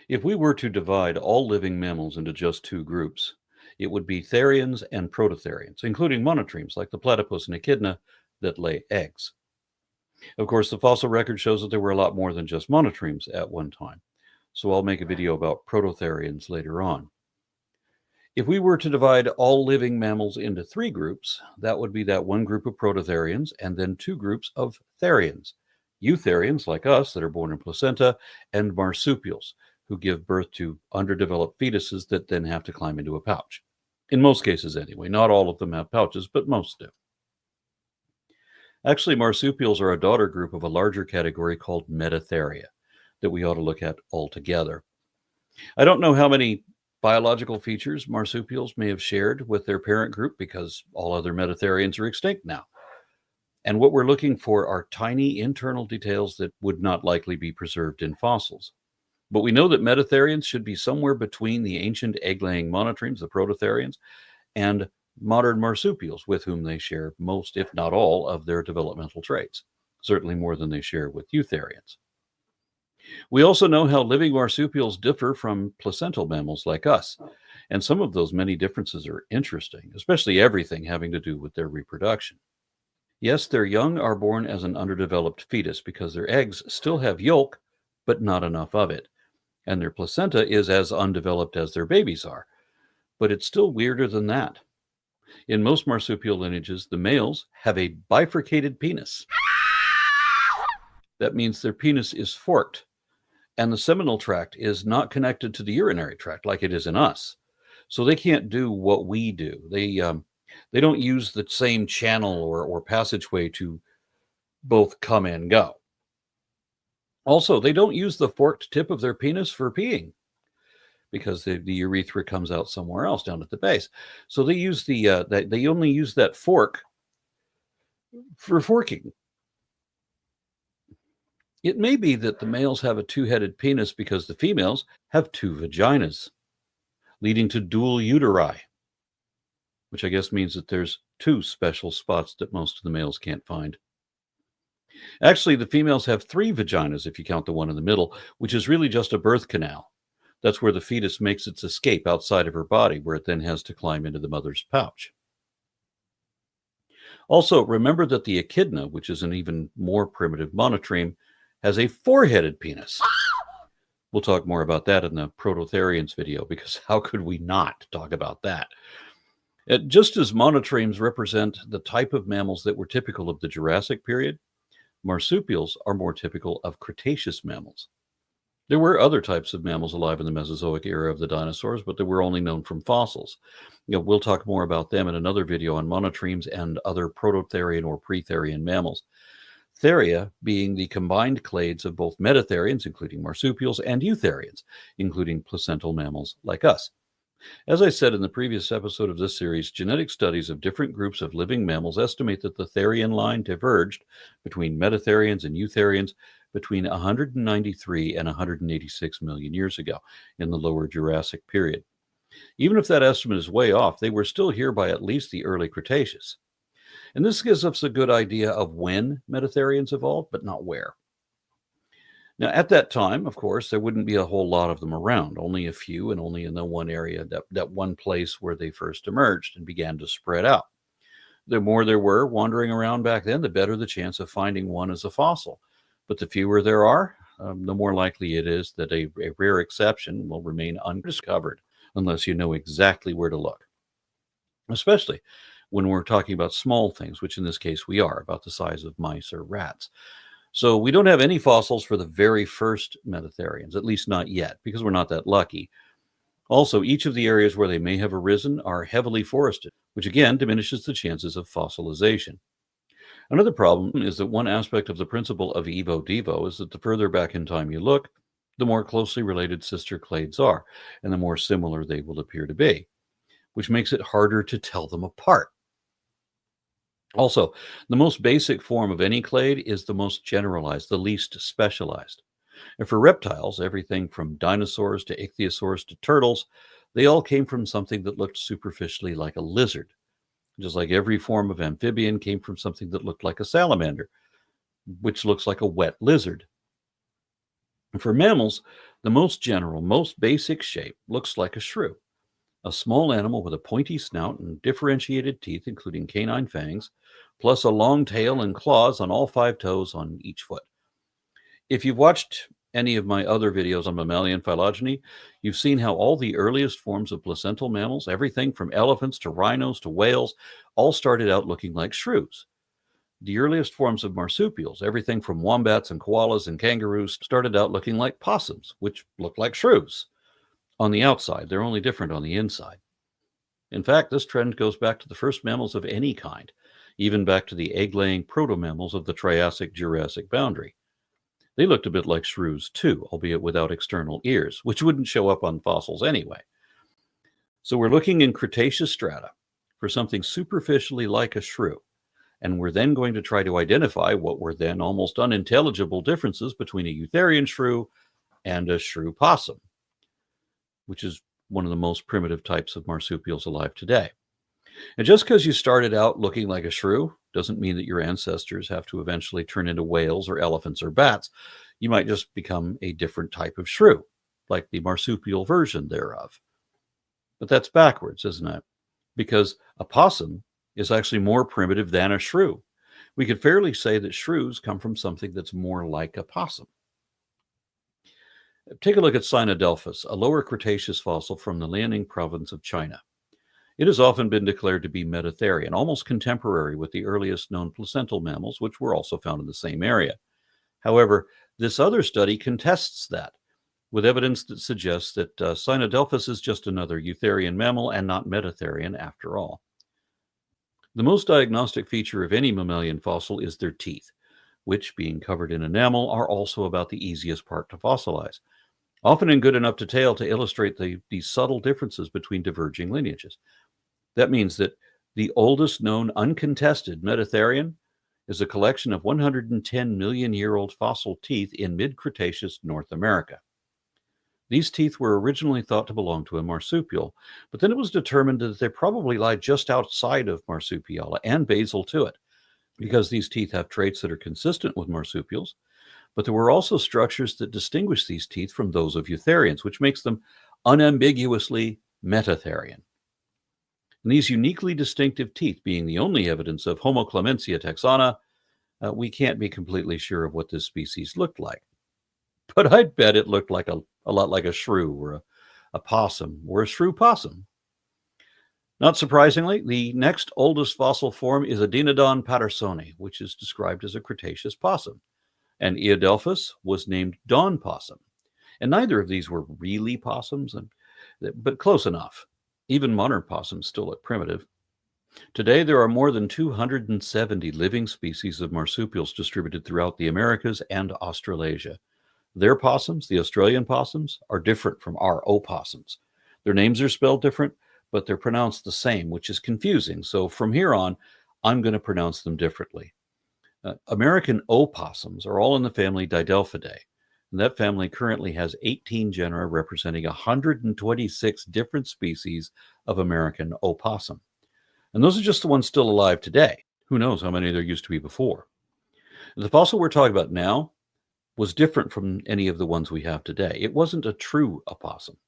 If we were to divide all living mammals into just two groups, it would be therians and prototherians, including monotremes like the platypus and echidna that lay eggs. Of course, the fossil record shows that there were a lot more than just monotremes at one time, so I'll make a video about prototherians later on. If we were to divide all living mammals into three groups, that would be that one group of prototherians and then two groups of therians. Eutherians, like us, that are born in placenta, and marsupials, who give birth to underdeveloped fetuses that then have to climb into a pouch. In most cases, anyway. Not all of them have pouches, but most do. Actually, marsupials are a daughter group of a larger category called Metatheria that we ought to look at altogether. I don't know how many biological features marsupials may have shared with their parent group because all other Metatherians are extinct now. And what we're looking for are tiny internal details that would not likely be preserved in fossils. But we know that Metatherians should be somewhere between the ancient egg-laying monotremes, the prototherians, and modern marsupials, with whom they share most, if not all, of their developmental traits, certainly more than they share with eutherians. We also know how living marsupials differ from placental mammals like us, and some of those many differences are interesting, especially everything having to do with their reproduction. Yes, their young are born as an underdeveloped fetus because their eggs still have yolk, but not enough of it, and their placenta is as undeveloped as their babies are. But it's still weirder than that. In most marsupial lineages, the males have a bifurcated penis. That means their penis is forked, and the seminal tract is not connected to the urinary tract like it is in us. So they can't do what we do. They don't use the same channel or passageway to both come and go. Also, they don't use the forked tip of their penis for peeing because the urethra comes out somewhere else down at the base. So they use they only use that fork for forking. It may be that the males have a two-headed penis because the females have two vaginas, leading to dual uteri, which I guess means that there's two special spots that most of the males can't find. Actually, the females have three vaginas if you count the one in the middle, which is really just a birth canal. That's where the fetus makes its escape outside of her body, where it then has to climb into the mother's pouch. Also, remember that the echidna, which is an even more primitive monotreme, has a four-headed penis. We'll talk more about that in the Prototherians video, because how could we not talk about that? Just as monotremes represent the type of mammals that were typical of the Jurassic period, marsupials are more typical of Cretaceous mammals. There were other types of mammals alive in the Mesozoic era of the dinosaurs, but they were only known from fossils. We'll talk more about them in another video on monotremes and other prototherian or pretherian mammals. Theria being the combined clades of both metatherians, including marsupials, and eutherians, including placental mammals like us. As I said in the previous episode of this series, genetic studies of different groups of living mammals estimate that the therian line diverged between metatherians and eutherians between 193 and 186 million years ago in the lower Jurassic period. Even if that estimate is way off, they were still here by at least the early Cretaceous. And this gives us a good idea of when metatherians evolved, but not where. Now, at that time, of course, there wouldn't be a whole lot of them around, only a few, and only in the one area, that one place where they first emerged and began to spread out. The more there were wandering around back then, the better the chance of finding one as a fossil. But the fewer there are, the more likely it is that a rare exception will remain undiscovered unless you know exactly where to look. Especially when we're talking about small things, which in this case we are, about the size of mice or rats. So we don't have any fossils for the very first metatherians, at least not yet, because we're not that lucky. Also, each of the areas where they may have arisen are heavily forested, which again diminishes the chances of fossilization. Another problem is that one aspect of the principle of evo-devo is that the further back in time you look, the more closely related sister clades are, and the more similar they will appear to be, which makes it harder to tell them apart. Also, the most basic form of any clade is the most generalized, the least specialized. And for reptiles, everything from dinosaurs to ichthyosaurs to turtles, they all came from something that looked superficially like a lizard. Just like every form of amphibian came from something that looked like a salamander, which looks like a wet lizard. And for mammals, The most general, most basic shape looks like a shrew, a small animal with a pointy snout and differentiated teeth, including canine fangs, plus a long tail and claws on all 5 toes on each foot. If you've watched any of my other videos on mammalian phylogeny, you've seen how all the earliest forms of placental mammals, everything from elephants to rhinos to whales, all started out looking like shrews. The earliest forms of marsupials, everything from wombats and koalas and kangaroos, started out looking like possums, which look like shrews. On the outside, they're only different on the inside. In fact, this trend goes back to the first mammals of any kind, even back to the egg-laying proto-mammals of the Triassic-Jurassic boundary. They looked a bit like shrews too, albeit without external ears, which wouldn't show up on fossils anyway. So we're looking in Cretaceous strata for something superficially like a shrew, and we're then going to try to identify what were then almost unintelligible differences between a eutherian shrew and a shrew possum, which is one of the most primitive types of marsupials alive today. And just because you started out looking like a shrew doesn't mean that your ancestors have to eventually turn into whales or elephants or bats. You might just become a different type of shrew, like the marsupial version thereof. But that's backwards, isn't it? Because a possum is actually more primitive than a shrew. We could fairly say that shrews come from something that's more like a possum. Take a look at Sinadelphus, a lower Cretaceous fossil from the Liaoning province of China. It has often been declared to be Metatherian, almost contemporary with the earliest known placental mammals, which were also found in the same area. However, this other study contests that, with evidence that suggests that Sinadelphus is just another eutherian mammal and not Metatherian after all. The most diagnostic feature of any mammalian fossil is their teeth, which, being covered in enamel, are also about the easiest part to fossilize, often in good enough detail to illustrate the subtle differences between diverging lineages. That means that the oldest known uncontested Metatherian is a collection of 110 million-year-old fossil teeth in mid-Cretaceous North America. These teeth were originally thought to belong to a marsupial, but then it was determined that they probably lie just outside of Marsupial and basal to it, because these teeth have traits that are consistent with marsupials, but there were also structures that distinguish these teeth from those of eutherians, which makes them unambiguously Metatherian. And these uniquely distinctive teeth being the only evidence of Homo clementia texana, we can't be completely sure of what this species looked like. But I'd bet it looked like a lot like a shrew or a possum or a shrew possum. Not surprisingly, the next oldest fossil form is Adenodon pattersoni, which is described as a Cretaceous possum. And Eodelphus was named dawn possum. And neither of these were really possums, but close enough. Even modern possums still look primitive. Today, there are more than 270 living species of marsupials distributed throughout the Americas and Australasia. Their possums, the Australian possums, are different from our opossums. Their names are spelled different, but they're pronounced the same, which is confusing. So from here on, I'm going to pronounce them differently. American opossums are all in the family Didelphidae, and that family currently has 18 genera representing 126 different species of American opossum. And those are just the ones still alive today. Who knows how many there used to be before. The fossil we're talking about now was different from any of the ones we have today. It wasn't a true opossum.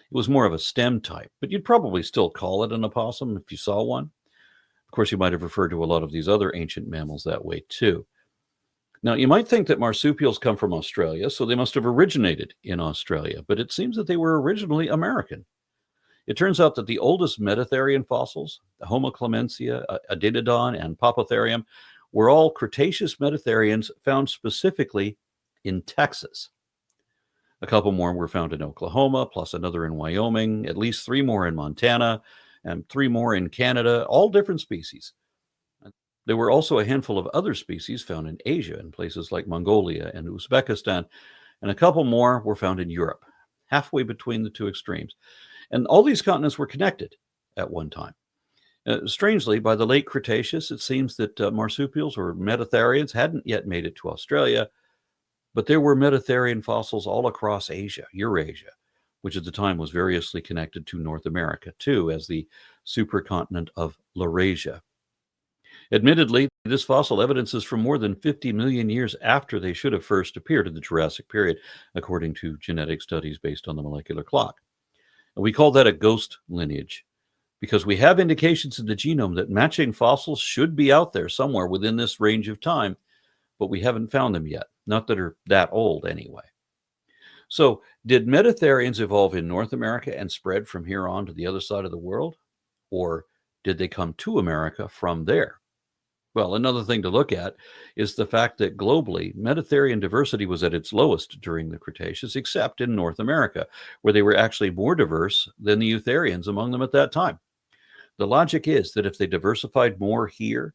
It was more of a stem type, but you'd probably still call it an opossum if you saw one. Of course, you might have referred to a lot of these other ancient mammals that way too. Now, you might think that marsupials come from Australia, so they must have originated in Australia, but it seems that they were originally American. It turns out that the oldest Metatherian fossils, the Homo clementia, Adenodon, and Popotherium, were all Cretaceous Metatherians found specifically in Texas. A couple more were found in Oklahoma, plus another in Wyoming, at least 3 more in Montana, and 3 more in Canada, all different species. There were also a handful of other species found in Asia, in places like Mongolia and Uzbekistan, and a couple more were found in Europe, halfway between the two extremes. And all these continents were connected at one time. Strangely, by the late Cretaceous, it seems that marsupials or Metatherians hadn't yet made it to Australia, but there were Metatherian fossils all across Asia, Eurasia, which at the time was variously connected to North America, too, as the supercontinent of Laurasia. Admittedly, this fossil evidence is from more than 50 million years after they should have first appeared in the Jurassic period, according to genetic studies based on the molecular clock. And we call that a ghost lineage because we have indications in the genome that matching fossils should be out there somewhere within this range of time, but we haven't found them yet, not that are that old anyway. So, did Metatherians evolve in North America and spread from here on to the other side of the world? Or did they come to America from there? Well, another thing to look at is the fact that globally, Metatherian diversity was at its lowest during the Cretaceous, except in North America, where they were actually more diverse than the Eutherians among them at that time. The logic is that if they diversified more here,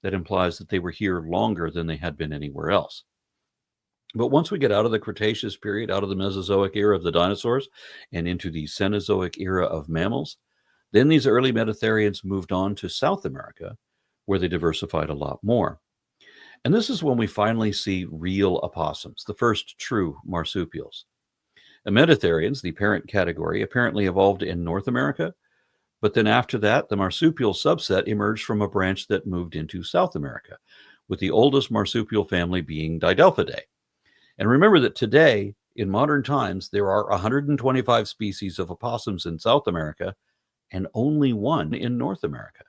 that implies that they were here longer than they had been anywhere else. But once we get out of the Cretaceous period, out of the Mesozoic era of the dinosaurs, and into the Cenozoic era of mammals, then these early Metatherians moved on to South America, where they diversified a lot more. And this is when we finally see real opossums, the first true marsupials. The Metatherians, the parent category, apparently evolved in North America, but then after that, the marsupial subset emerged from a branch that moved into South America, with the oldest marsupial family being Didelphidae. And remember that today, in modern times, there are 125 species of opossums in South America and only one in North America,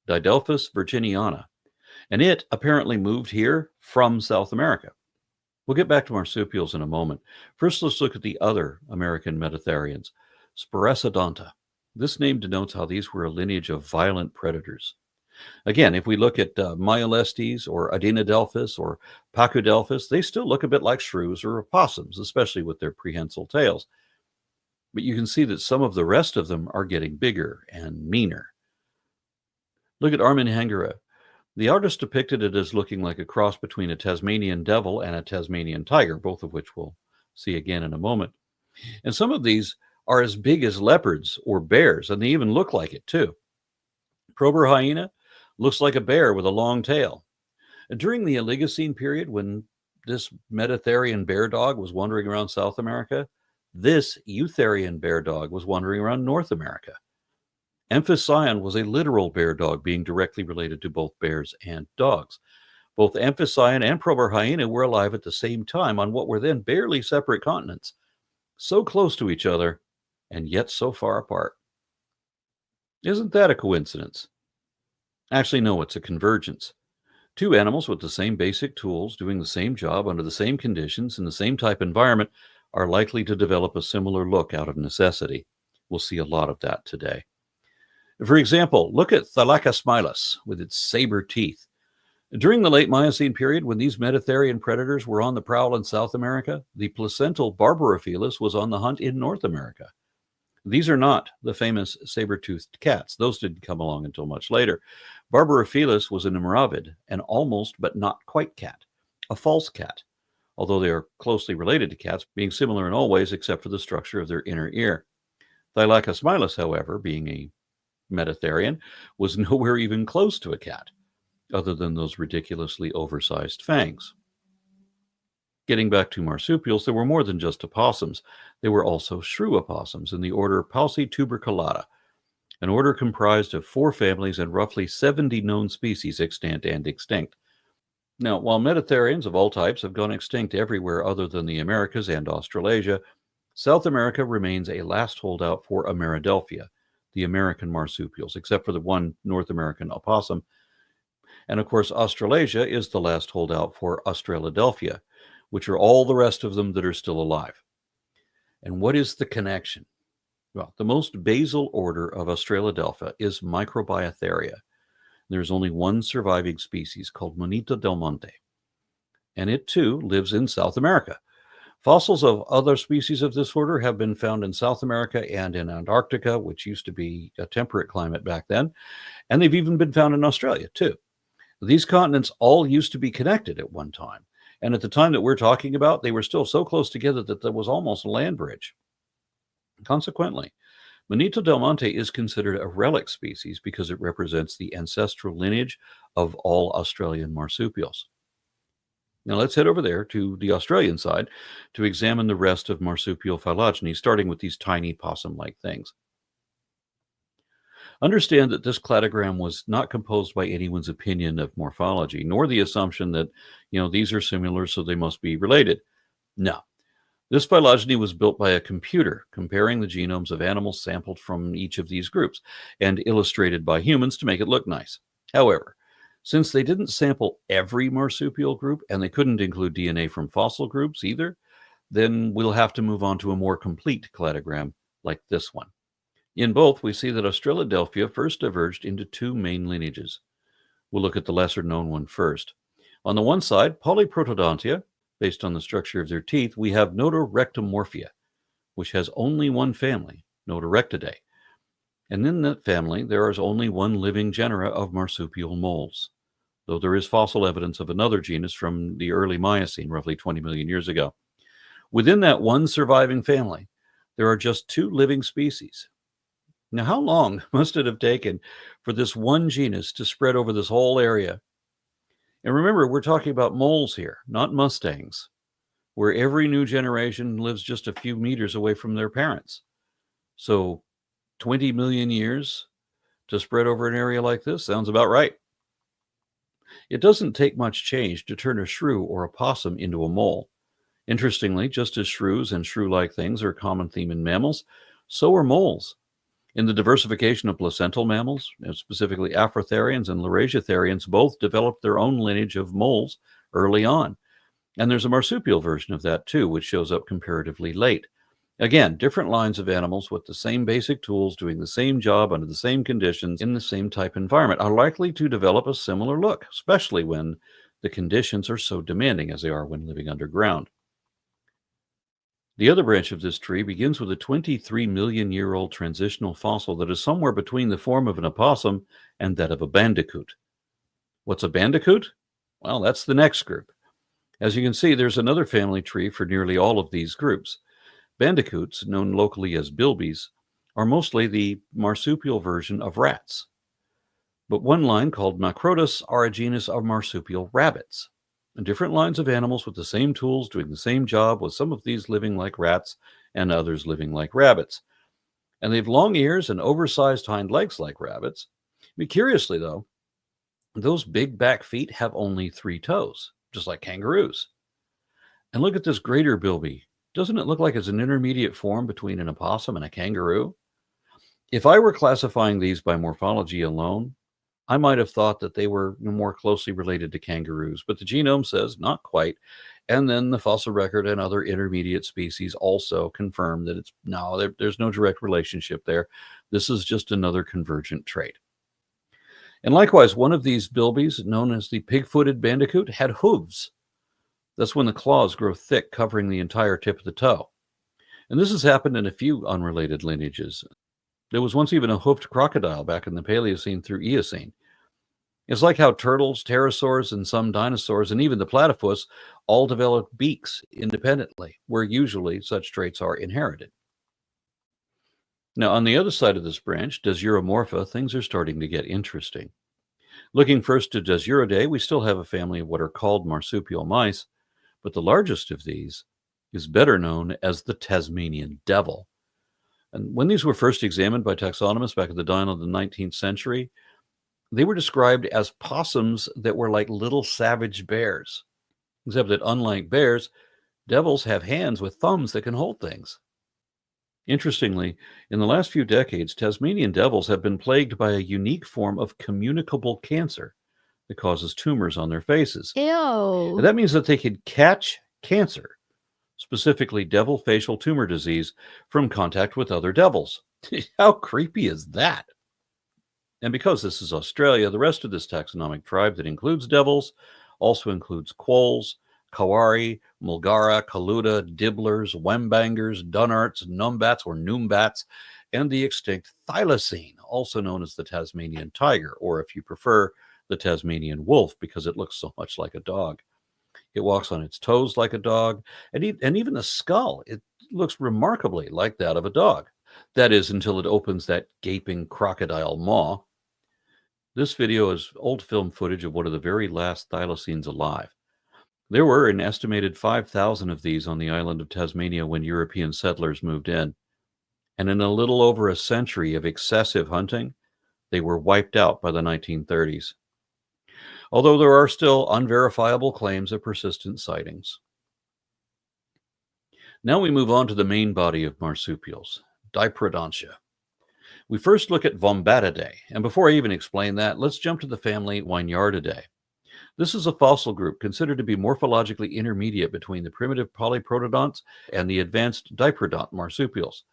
Didelphis virginiana. And it apparently moved here from South America. We'll get back to marsupials in a moment. First, let's look at the other American Metatherians, Spiroceodonta. This name denotes how these were a lineage of violent predators. Again, if we look at Myolestes or Adenodelphis or Pachydelphis, they still look a bit like shrews or opossums, especially with their prehensile tails. But you can see that some of the rest of them are getting bigger and meaner. Look at Armenhangera. The artist depicted it as looking like a cross between a Tasmanian devil and a Tasmanian tiger, both of which we'll see again in a moment. And some of these are as big as leopards or bears, and they even look like it too. Prober hyena looks like a bear with a long tail. And during the Oligocene period, when this Metatherian bear dog was wandering around South America, this Eutherian bear dog was wandering around North America. Amphision was a literal bear dog, being directly related to both bears and dogs. Both Amphision and Prober hyena were alive at the same time on what were then barely separate continents, so close to each other and yet so far apart. Isn't that a coincidence? Actually, no, it's a convergence. Two animals with the same basic tools, doing the same job under the same conditions in the same type environment, are likely to develop a similar look out of necessity. We'll see a lot of that today. For example, look at Thylacine with its saber teeth. During the late Miocene period, when these Metatherian predators were on the prowl in South America, the placental Barbarophilus was on the hunt in North America. These are not the famous saber-toothed cats. Those didn't come along until much later. Barbarophilus was an Imravid, an almost but not quite cat, a false cat, although they are closely related to cats, being similar in all ways except for the structure of their inner ear. Thylacine, however, being a Metatherian, was nowhere even close to a cat, other than those ridiculously oversized fangs. Getting back to marsupials, there were more than just opossums. There were also shrew opossums in the order Paucituberculata, an order comprised of 4 families and roughly 70 known species extant and extinct. Now, while Metatherians of all types have gone extinct everywhere other than the Americas and Australasia, South America remains a last holdout for Ameridelphia, the American marsupials, except for the one North American opossum. And of course, Australasia is the last holdout for Australadelphia, which are all the rest of them that are still alive. And what is the connection? Well, the most basal order of Australadelphia is Microbiatheria. There's only one surviving species called Monito del Monte, and it too lives in South America. Fossils of other species of this order have been found in South America and in Antarctica, which used to be a temperate climate back then, and they've even been found in Australia too. These continents all used to be connected at one time. And at the time that we're talking about, they were still so close together that there was almost a land bridge. Consequently, Monito del Monte is considered a relic species because it represents the ancestral lineage of all Australian marsupials. Now let's head over there to the Australian side to examine the rest of marsupial phylogeny, starting with these tiny possum-like things. Understand that this cladogram was not composed by anyone's opinion of morphology, nor the assumption that, these are similar, so they must be related. No. This phylogeny was built by a computer, comparing the genomes of animals sampled from each of these groups and illustrated by humans to make it look nice. However, since they didn't sample every marsupial group and they couldn't include DNA from fossil groups either, then we'll have to move on to a more complete cladogram like this one. In both, we see that Australadelphia first diverged into two main lineages. We'll look at the lesser-known one first. On the one side, Polyprotodontia, based on the structure of their teeth, we have Notorectomorphia, which has only one family, Notorectidae. And in that family, there is only one living genera of marsupial moles, though there is fossil evidence of another genus from the early Miocene, roughly 20 million years ago. Within that one surviving family, there are just two living species. Now, how long must it have taken for this one genus to spread over this whole area? And remember, we're talking about moles here, not mustangs, where every new generation lives just a few meters away from their parents. So 20 million years to spread over an area like this sounds about right. It doesn't take much change to turn a shrew or a possum into a mole. Interestingly, just as shrews and shrew-like things are a common theme in mammals, so are moles. In the diversification of placental mammals, specifically Afrotherians and Laurasiatherians, both developed their own lineage of moles early on. And there's a marsupial version of that too, which shows up comparatively late. Again, different lines of animals with the same basic tools, doing the same job under the same conditions in the same type environment are likely to develop a similar look, especially when the conditions are so demanding as they are when living underground. The other branch of this tree begins with a 23-million-year-old transitional fossil that is somewhere between the form of an opossum and that of a bandicoot. What's a bandicoot? Well, that's the next group. As you can see, there's another family tree for nearly all of these groups. Bandicoots, known locally as bilbies, are mostly the marsupial version of rats. But one line called Macrotus are a genus of marsupial rabbits. Different lines of animals with the same tools doing the same job, with some of these living like rats and others living like rabbits. And they have long ears and oversized hind legs like rabbits. Curiously, though, those big back feet have only 3 toes, just like kangaroos. And look at this greater bilby. Doesn't it look like it's an intermediate form between an opossum and a kangaroo? If I were classifying these by morphology alone, I might have thought that they were more closely related to kangaroos, but the genome says not quite. And then the fossil record and other intermediate species also confirm that there's no direct relationship there. This is just another convergent trait. And likewise, one of these bilbies, known as the pig-footed bandicoot, had hooves. That's when the claws grow thick, covering the entire tip of the toe. And this has happened in a few unrelated lineages. There was once even a hoofed crocodile back in the Paleocene through Eocene. It's like how turtles, pterosaurs, and some dinosaurs, and even the platypus, all developed beaks independently, where usually such traits are inherited. Now, on the other side of this branch, Dasyuromorphia, things are starting to get interesting. Looking first to Dasyuridae, we still have a family of what are called marsupial mice, but the largest of these is better known as the Tasmanian devil. And when these were first examined by taxonomists back at the dawn of the 19th century, they were described as possums that were like little savage bears, except that unlike bears, devils have hands with thumbs that can hold things. Interestingly, in the last few decades, Tasmanian devils have been plagued by a unique form of communicable cancer that causes tumors on their faces. Ew. And that means that they could catch cancer, specifically devil facial tumor disease, from contact with other devils. How creepy is that? And because this is Australia, the rest of this taxonomic tribe that includes devils also includes quolls, kawari, mulgara, kaluda, dibblers, wembangers, dunnarts, numbats or noombats, and the extinct thylacine, also known as the Tasmanian tiger, or if you prefer, the Tasmanian wolf, because it looks so much like a dog. It walks on its toes like a dog, and even the skull, it looks remarkably like that of a dog. That is, until it opens that gaping crocodile maw. This video is old film footage of one of the very last thylacines alive. There were an estimated 5,000 of these on the island of Tasmania when European settlers moved in. And in a little over a century of excessive hunting, They were wiped out by the 1930s, although there are still unverifiable claims of persistent sightings. Now we move on to the main body of marsupials, Diprotodontia. We first look at Vombatidae, and before I even explain that, let's jump to the family Wygnardidae. This is a fossil group considered to be morphologically intermediate between the primitive polyprotodonts and the advanced diprotodont marsupials.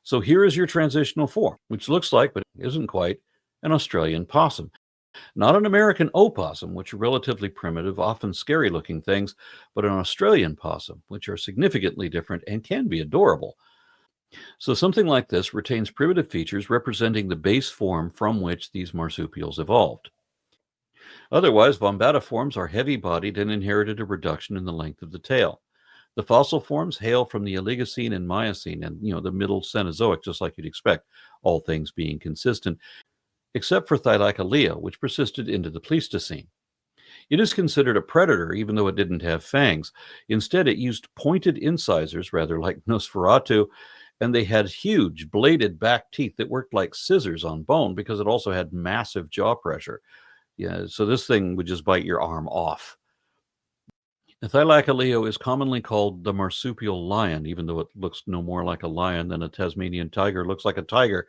So here is your transitional form, which looks like, but isn't quite, an Australian possum. Not an American opossum, which are relatively primitive, often scary-looking things, but an Australian possum, which are significantly different and can be adorable. So something like this retains primitive features representing the base form from which these marsupials evolved. Otherwise, Vombatiformes are heavy-bodied and inherited a reduction in the length of the tail. The fossil forms hail from the Oligocene and Miocene and, the middle Cenozoic, just like you'd expect, all things being consistent, except for Thylacoleo, which persisted into the Pleistocene. It is considered a predator, even though it didn't have fangs. Instead, it used pointed incisors, rather like Nosferatu, and they had huge bladed back teeth that worked like scissors on bone because it also had massive jaw pressure. Yeah, so this thing would just bite your arm off. The Thylacoleo is commonly called the marsupial lion, even though it looks no more like a lion than a Tasmanian tiger looks like a tiger.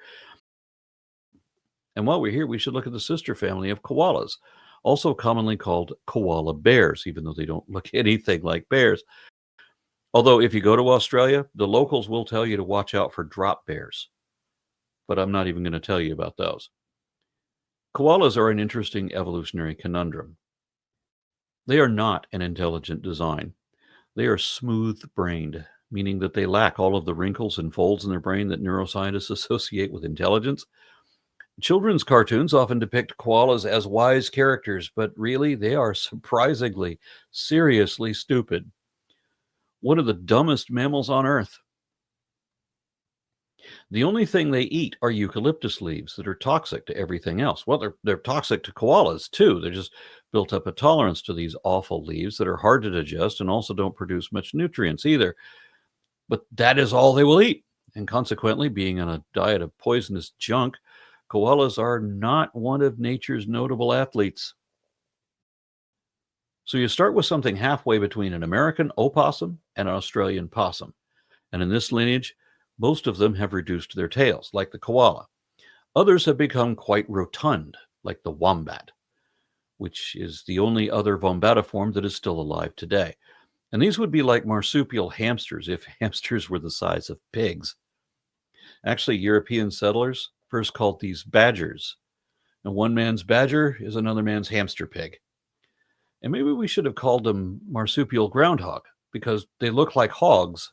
And while we're here, we should look at the sister family of koalas, also commonly called koala bears, even though they don't look anything like bears. Although if you go to Australia, the locals will tell you to watch out for drop bears. But I'm not even going to tell you about those. Koalas are an interesting evolutionary conundrum. They are not an intelligent design. They are smooth-brained, meaning that they lack all of the wrinkles and folds in their brain that neuroscientists associate with intelligence. Children's cartoons often depict koalas as wise characters, but really they are surprisingly, seriously stupid. One of the dumbest mammals on Earth. The only thing they eat are eucalyptus leaves that are toxic to everything else. Well, they're toxic to koalas too. They're just built up a tolerance to these awful leaves that are hard to digest and also don't produce much nutrients either. But that is all they will eat. And consequently, being on a diet of poisonous junk, koalas are not one of nature's notable athletes. So you start with something halfway between an American opossum and an Australian possum. And in this lineage, most of them have reduced their tails, like the koala. Others have become quite rotund, like the wombat, which is the only other Vombatiform that is still alive today. And these would be like marsupial hamsters if hamsters were the size of pigs. Actually, European settlers first called these badgers. And one man's badger is another man's hamster pig. And maybe we should have called them marsupial groundhog because they look like hogs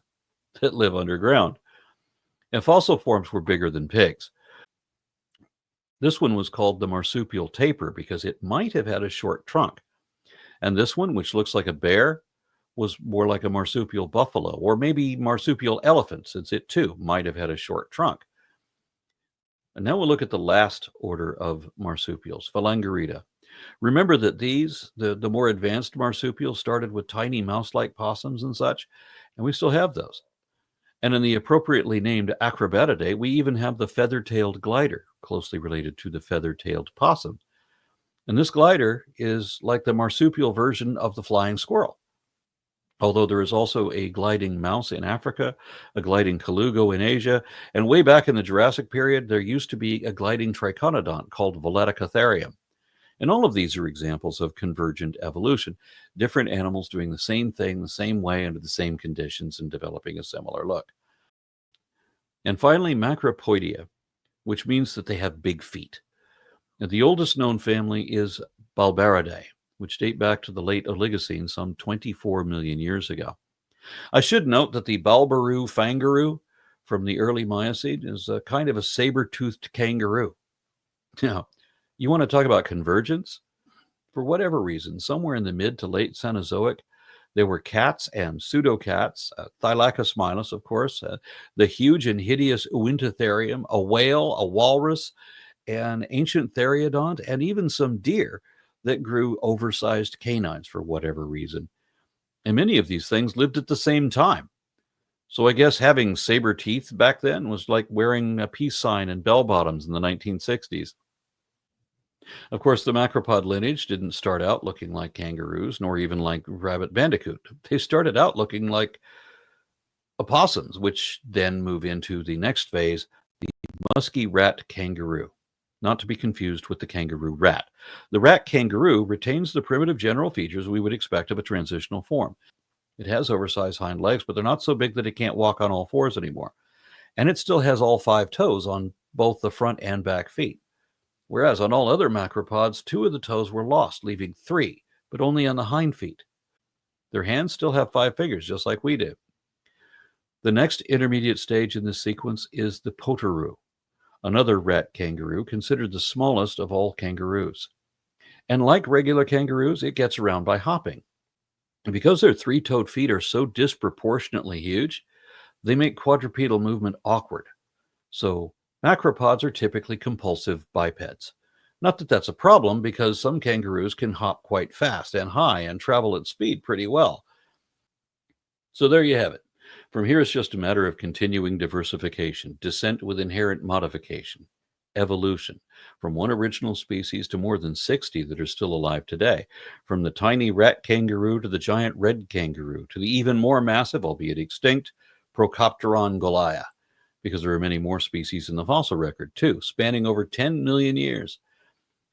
that live underground. And fossil forms were bigger than pigs. This one was called the marsupial tapir because it might have had a short trunk. And this one, which looks like a bear, was more like a marsupial buffalo, or maybe marsupial elephant, since it too might have had a short trunk. And now we'll look at the last order of marsupials, Phylogeny. Remember that these, the more advanced marsupials, started with tiny mouse-like possums and such, and we still have those. And in the appropriately named Acrobatidae, we even have the feather-tailed glider, closely related to the feather-tailed possum. And this glider is like the marsupial version of the flying squirrel. Although there is also a gliding mouse in Africa, a gliding colugo in Asia, and way back in the Jurassic period, there used to be a gliding triconodont called Metatheria. And all of these are examples of convergent evolution, different animals doing the same thing the same way under the same conditions and developing a similar look. And finally, Macropoidea, which means that they have big feet. And the oldest known family is Bulbaridae, which date back to the late Oligocene, some 24 million years ago. I should note that the Balbaroo fangaroo from the early Miocene is a kind of a saber-toothed kangaroo. Now, you want to talk about convergence? For whatever reason, somewhere in the mid to late Cenozoic, there were cats and pseudocats, Thylacosmilus, of course, the huge and hideous Uintatherium, a whale, a walrus, an ancient theriodont, and even some deer that grew oversized canines for whatever reason. And many of these things lived at the same time. So I guess having saber teeth back then was like wearing a peace sign and bell bottoms in the 1960s. Of course, the macropod lineage didn't start out looking like kangaroos, nor even like rabbit bandicoot. They started out looking like opossums, which then move into the next phase, the musky rat kangaroo, not to be confused with the kangaroo rat. The rat kangaroo retains the primitive general features we would expect of a transitional form. It has oversized hind legs, but they're not so big that it can't walk on all fours anymore. And it still has all 5 toes on both the front and back feet. Whereas on all other macropods, 2 of the toes were lost, leaving 3, but only on the hind feet. Their hands still have 5 fingers, just like we do. The next intermediate stage in this sequence is the potoroo, another rat kangaroo considered the smallest of all kangaroos. And like regular kangaroos, it gets around by hopping. And because their 3-toed feet are so disproportionately huge, they make quadrupedal movement awkward. So macropods are typically compulsive bipeds. Not that that's a problem, because some kangaroos can hop quite fast and high and travel at speed pretty well. So there you have it. From here, it's just a matter of continuing diversification, descent with inherent modification, evolution, from one original species to more than 60 that are still alive today, from the tiny rat kangaroo to the giant red kangaroo to the even more massive, albeit extinct, Procopteron goliah, because there are many more species in the fossil record too, spanning over 10 million years.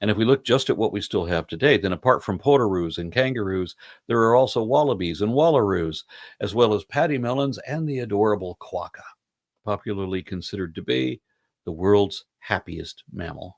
And if we look just at what we still have today, then apart from potoroos and kangaroos, there are also wallabies and wallaroos, as well as pademelons and the adorable quokka, popularly considered to be the world's happiest mammal.